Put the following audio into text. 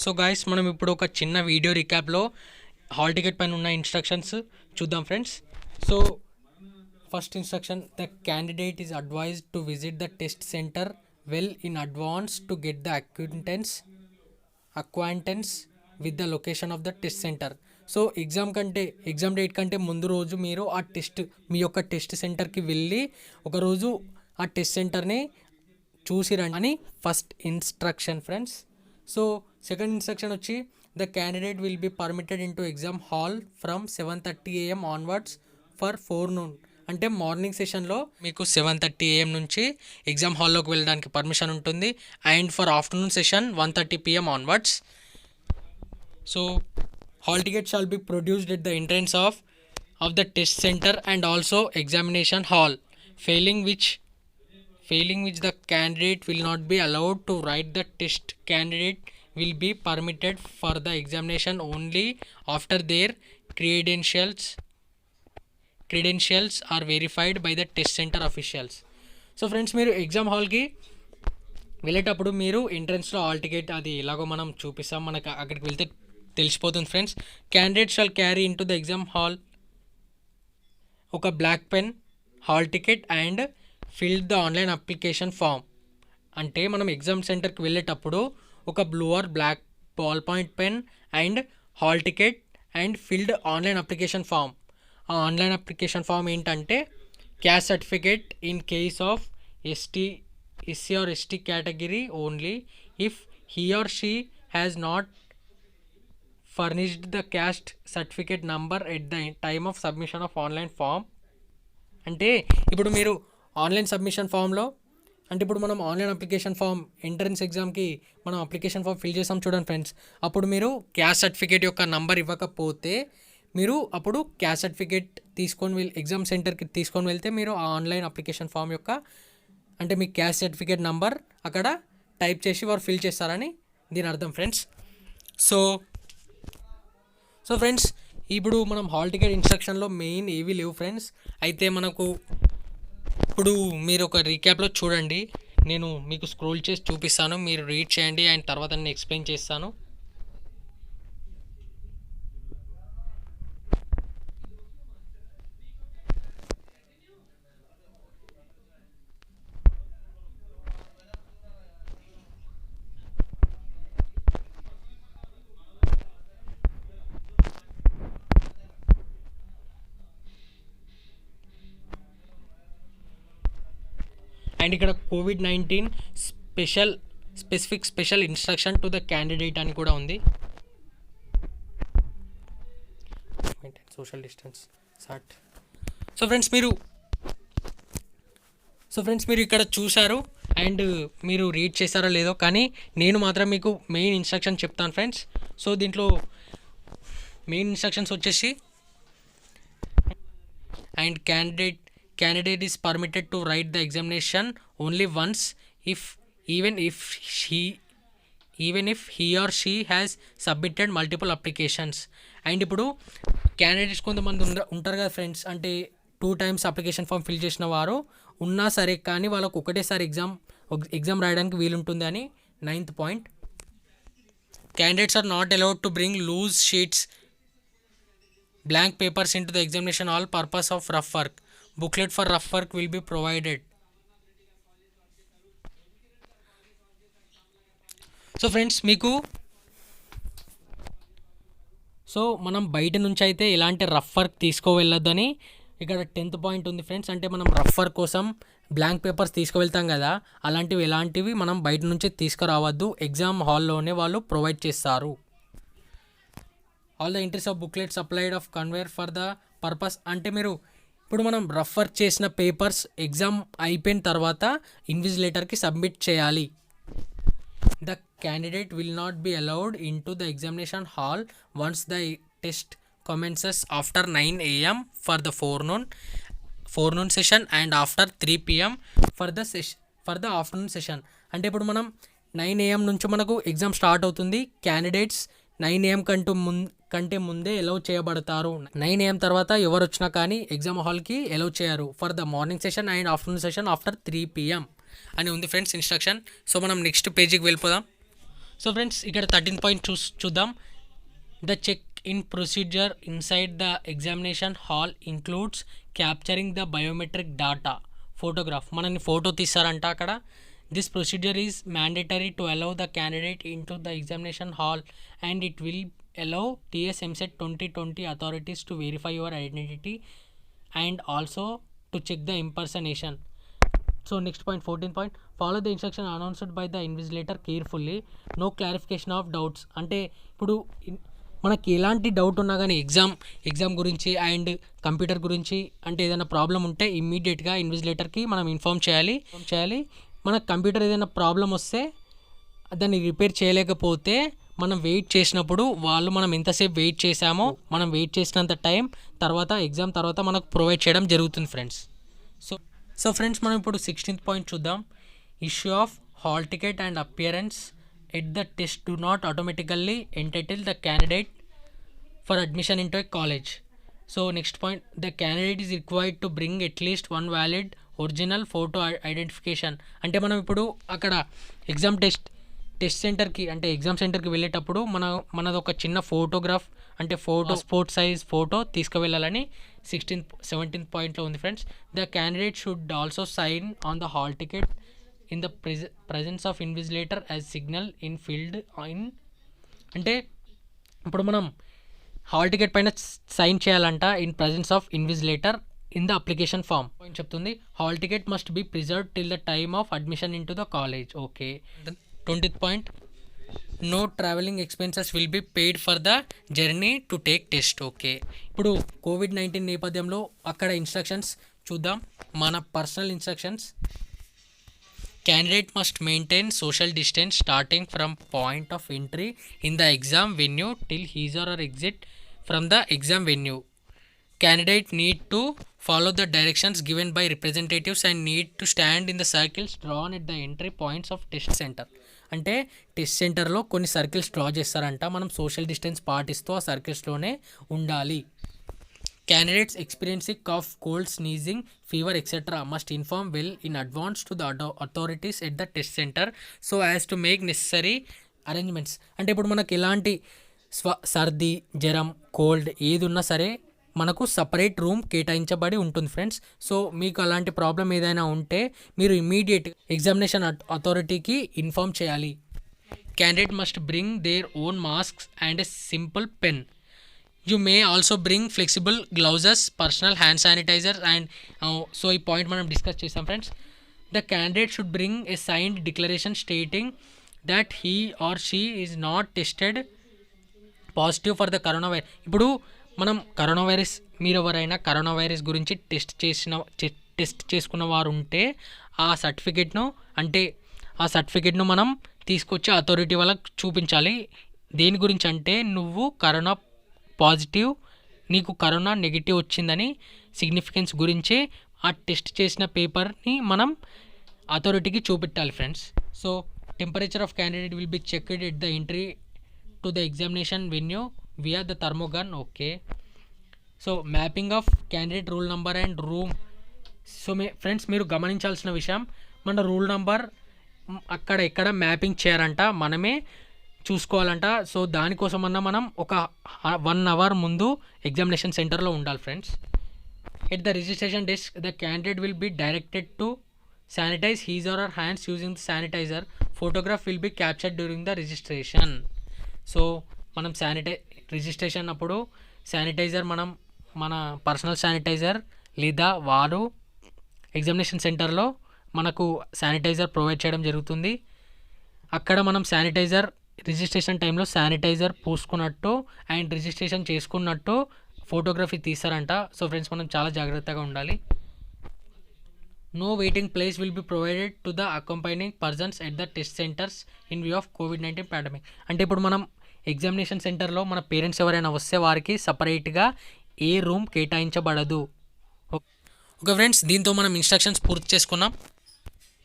So guys మనం ఇప్పుడు ఒక చిన్న వీడియో రికాప్లో హాల్ టికెట్ పైన ఉన్న ఇన్స్ట్రక్షన్స్ చూద్దాం friends. So first instruction, the candidate is advised to visit the test centre well in advance to get the acquaintance with the location of the test centre. So exam date కంటే ముందు రోజు మీరు మీ యొక్క test సెంటర్కి వెళ్ళి ఒకరోజు ఆ test సెంటర్ని చూసి రండి అని first instruction friends. So second instruction వచ్చి, the candidate will be permitted in to exam hall from 7:30 AM onwards for forenoon. అంటే మార్నింగ్ సెషన్లో మీకు 7:30 AM నుంచి ఎగ్జామ్ హాల్లోకి వెళ్ళడానికి పర్మిషన్ ఉంటుంది. And for afternoon session 1:30 PM onwards. So hall ticket shall be produced at the entrance of the test centre and also examination hall. Failing which the candidate will not be allowed to write the test. Candidate will be permitted for the examination only after their credentials are verified by the test center officials. So friends, మీరు exam హాల్కి వెళ్ళేటప్పుడు మీరు ఎంట్రన్స్లో hall ticket అది ఎలాగో మనం చూపిస్తాం, మనకు అక్కడికి వెళ్తే తెలిసిపోతుంది friends. Candidate shall carry in to the exam hall ఒక black pen, hall ticket and fill the online application form. అంటే మనం ఎగ్జామ్ సెంటర్కి వెళ్ళేటప్పుడు ఒక blue or black ball point pen and hall ticket and filled online application form. ఆ online application form ఏంటంటే caste certificate in case of SC or ST category only if he or she has not furnished the caste certificate number at the time of submission of online form. అంటే ఇప్పుడు మీరు online submission ఫామ్లో, అంటే ఇప్పుడు మనం online application form entrance ఎగ్జామ్కి మనం application form fill చేసాం చూడండి ఫ్రెండ్స్. అప్పుడు మీరు క్యాస్ట్ సర్టిఫికేట్ యొక్క నంబర్ ఇవ్వకపోతే మీరు అప్పుడు క్యాస్ట్ సర్టిఫికేట్ ఎగ్జామ్ సెంటర్కి తీసుకొని వెళ్తే మీరు ఆ ఆన్లైన్ అప్లికేషన్ ఫామ్ యొక్క అంటే మీ క్యాస్ట్ సర్టిఫికేట్ నంబర్ అక్కడ టైప్ చేసి వారు ఫిల్ చేస్తారని దీని అర్థం ఫ్రెండ్స్. సో ఫ్రెండ్స్, ఇప్పుడు మనం హాల్ టికెట్ ఇన్స్ట్రక్షన్లో మెయిన్ ఏవి లేవు ఫ్రెండ్స్. అయితే మనకు ఇప్పుడు మీరు ఒక రీక్యాప్లో చూడండి, నేను మీకు స్క్రోల్ చేసి చూపిస్తాను, మీరు రీడ్ చేయండి అండ్ తర్వాత నేను ఎక్స్ప్లెయిన్ చేస్తాను. అండ్ ఇక్కడ COVID-19 special instruction to the candidate అని కూడా ఉంది. సోషల్ డిస్టెన్స్ సాట్. సో ఫ్రెండ్స్ మీరు ఇక్కడ చూసారు అండ్ మీరు రీడ్ చేశారో లేదో, కానీ నేను మాత్రం మీకు మెయిన్ ఇన్స్ట్రక్షన్ చెప్తాను ఫ్రెండ్స్. సో దీంట్లో మెయిన్ ఇన్స్ట్రక్షన్స్ వచ్చేసి, and candidate is permitted to write the examination only once even if he or she has submitted multiple applications. And ఇప్పుడు క్యాండిడేట్స్ కొంతమంది ఉంటారు కదా ఫ్రెండ్స్, అంటే 2 times అప్లికేషన్ ఫామ్ ఫిల్ చేసిన వారు ఉన్నా సరే కానీ వాళ్ళకు ఒకటేసారి ఎగ్జామ్ రాయడానికి వీలుంటుంది అని 9th point. Candidates are not allowed to bring loose sheets, blank papers into the examination hall purpose of rough work. Booklet for rough work will be provided. So friends మనం బయట నుంచి అయితే ఎలాంటి రఫ్ వర్క్ తీసుకోవెళ్ళొద్దని ఇక్కడ 10th point ఉంది friends. అంటే మనం rough work కోసం బ్లాంక్ పేపర్స్ తీసుకువెళ్తాం కదా, ఎలాంటివి మనం బయట నుంచి తీసుకురావద్దు, ఎగ్జామ్ హాల్లోనే వాళ్ళు ప్రొవైడ్ చేస్తారు. All the entries of booklet supplied of conveyor for the purpose. అంటే ఇప్పుడు మనం రఫ్ వర్క్ చేసిన పేపర్స్ ఎగ్జామ్ అయిపోయిన తర్వాత ఇన్విజిలేటర్కి సబ్మిట్ చేయాలి. The candidate will not be allowed in to the examination hall once the test commences after 9 AM for the forenoon session and after 3 PM for the afternoon session. అంటే ఇప్పుడు మనం 9 AM నుంచి మనకు exam start అవుతుంది. Candidates 9 AM కంటే ముందే allow చేయబడతారు. 9 AM తర్వాత ఎవరు వచ్చినా కానీ ఎగ్జామ్ హాల్కి ఎలౌ చేయరు for the morning session and afternoon session after 3 PM అని ఉంది ఫ్రెండ్స్ ఇన్స్ట్రక్షన్. సో మనం నెక్స్ట్ పేజీకి వెళ్ళిపోదాం. సో ఫ్రెండ్స్ ఇక్కడ 13 పాయింట్ చూద్దాం. The check in procedure inside the examination hall includes capturing the biometric data photograph. మనని photo తీస్తారంట అక్కడ. This procedure is mandatory to allow the candidate in to the examination hall and it will allow TS MCET 2020 authorities to verify your identity and also to check the impersonation. So next point, 14 point, follow the instruction announced by the invigilator carefully, no clarification of doubts. అంటే ఇప్పుడు మనకి ఎలాంటి doubt ఉన్నా కానీ exam గురించి and computer గురించి అంటే ఏదైనా ప్రాబ్లం ఉంటే ఇమ్మీడియట్గా ఇన్విజిలేటర్కి మనం ఇన్ఫామ్ చేయాలి. మనకు కంప్యూటర్ ఏదైనా ప్రాబ్లం వస్తే దాన్ని రిపేర్ చేయలేకపోతే మనం వెయిట్ చేసినప్పుడు వాళ్ళు మనం ఎంతసేపు వెయిట్ చేసామో మనం వెయిట్ చేసినంత టైం తర్వాత ఎగ్జామ్ తర్వాత మనకు ప్రొవైడ్ చేయడం జరుగుతుంది ఫ్రెండ్స్. సో ఫ్రెండ్స్ మనం ఇప్పుడు 16th పాయింట్ చూద్దాం. Issue of hall ticket and appearance at the test do not automatically entitle the candidate for admission in to a college. So next point, the candidate is required to bring at least one valid original photo identification. అంటే మనం ఇప్పుడు అక్కడ test సెంటర్కి అంటే exam సెంటర్కి వెళ్ళేటప్పుడు మనది ఒక చిన్న ఫోటోగ్రాఫ్ అంటే పాస్పోర్ట్ సైజ్ ఫోటో తీసుకువెళ్ళాలని 17th పాయింట్లో ఉంది friends. The candidate should also sign on the hall ticket in the presence of invigilator as signal in field in. అంటే ఇప్పుడు మనం హాల్ టికెట్ పైన సైన్ చేయాలంట in presence of invigilator in the application form చెప్తుంది. Hall ticket must be preserved till the time of admission in to the college. Okay. 20th point, no travelling expenses will be paid for the journey to take test. Okay. ఇప్పుడు COVID-19 నేపథ్యంలో అక్కడ instructions చూద్దాం. మన personal instructions, candidate must maintain social distance starting from point of entry in the exam venue till his or exit from the exam venue. Candidate need to follow the directions given by representatives and need to stand in the circles drawn at the entry points of test center. అంటే test సెంటర్లో కొన్ని circles draw చేస్తారంట. మనం social distance పాటిస్తూ ఆ సర్కిల్స్లోనే ఉండాలి. Candidates experiencing cough, cold, sneezing, fever, etc. must inform well in advance to the authorities at the test center so as to make necessary arrangements. అంటే ఇప్పుడు మనకు ఎలాంటి సర్ది, జ్వరం, కోల్డ్ ఏది ఉన్నా సరే మనకు సపరేట్ రూమ్ కేటాయించబడి ఉంటుంది ఫ్రెండ్స్. సో మీకు అలాంటి ప్రాబ్లం ఏదైనా ఉంటే మీరు ఇమ్మీడియట్ ఎగ్జామినేషన్ అథారిటీకి ఇన్ఫామ్ చేయాలి. Candidate must bring their own masks and a simple pen. You may also bring flexible gloves, personal hand sanitiser and so ఈ పాయింట్ మనం డిస్కస్ చేసాం friends. The candidate should bring a signed declaration stating that he or she is not tested positive for the corona virus. ఇప్పుడు మనం corona virus, మీరు ఎవరైనా corona virus గురించి test చేసుకున్న వారు ఉంటే ఆ సర్టిఫికెట్ను మనం తీసుకొచ్చి అథారిటీ వాళ్ళకి చూపించాలి. దేని గురించి అంటే నువ్వు కరోనా పాజిటివ్, నీకు కరోనా నెగిటివ్ వచ్చిందని సిగ్నిఫికెన్స్ గురించి ఆ టెస్ట్ చేసిన పేపర్ని మనం అథారిటీకి చూపెట్టాలి friends. So temperature of candidate will be checked at the entry to the examination venue via the thermogun. Okay. So mapping of candidate rule number and room. So friends మీరు గమనించాల్సిన విషయం, మన రూల్ నెంబర్ అక్కడ ఎక్కడ mapping చేయాలంట, మనమే చూసుకోవాలంట. So దానికోసమన్నా మనం ఒక 1 hour ముందు ఎగ్జామినేషన్ సెంటర్లో ఉండాలి friends. At the registration desk the candidate will be directed to sanitise his or her hands using the sanitiser. Photograph will be captured during the registration. So మనం registration అప్పుడు sanitiser మన personal sanitiser లేదా వారు examination సెంటర్లో మనకు sanitiser provide చేయడం జరుగుతుంది. అక్కడ మనం రిజిస్ట్రేషన్ టైంలో శానిటైజర్ పూసుకున్నట్టు అండ్ రిజిస్ట్రేషన్ చేసుకున్నట్టు ఫోటోగ్రఫీ తీస్తారంట. సో ఫ్రెండ్స్ మనం చాలా జాగ్రత్తగా ఉండాలి. No waiting place will be provided to the accompanying persons at the test centres in view of COVID-19 pandemic. అంటే ఇప్పుడు మనం ఎగ్జామినేషన్ సెంటర్లో మన పేరెంట్స్ ఎవరైనా వస్తే వారికి సపరేట్గా ఏ రూమ్ కేటాయించబడదు. ఓకే ఫ్రెండ్స్, దీంతో మనం ఇన్స్ట్రక్షన్స్ పూర్తి చేసుకున్నాం.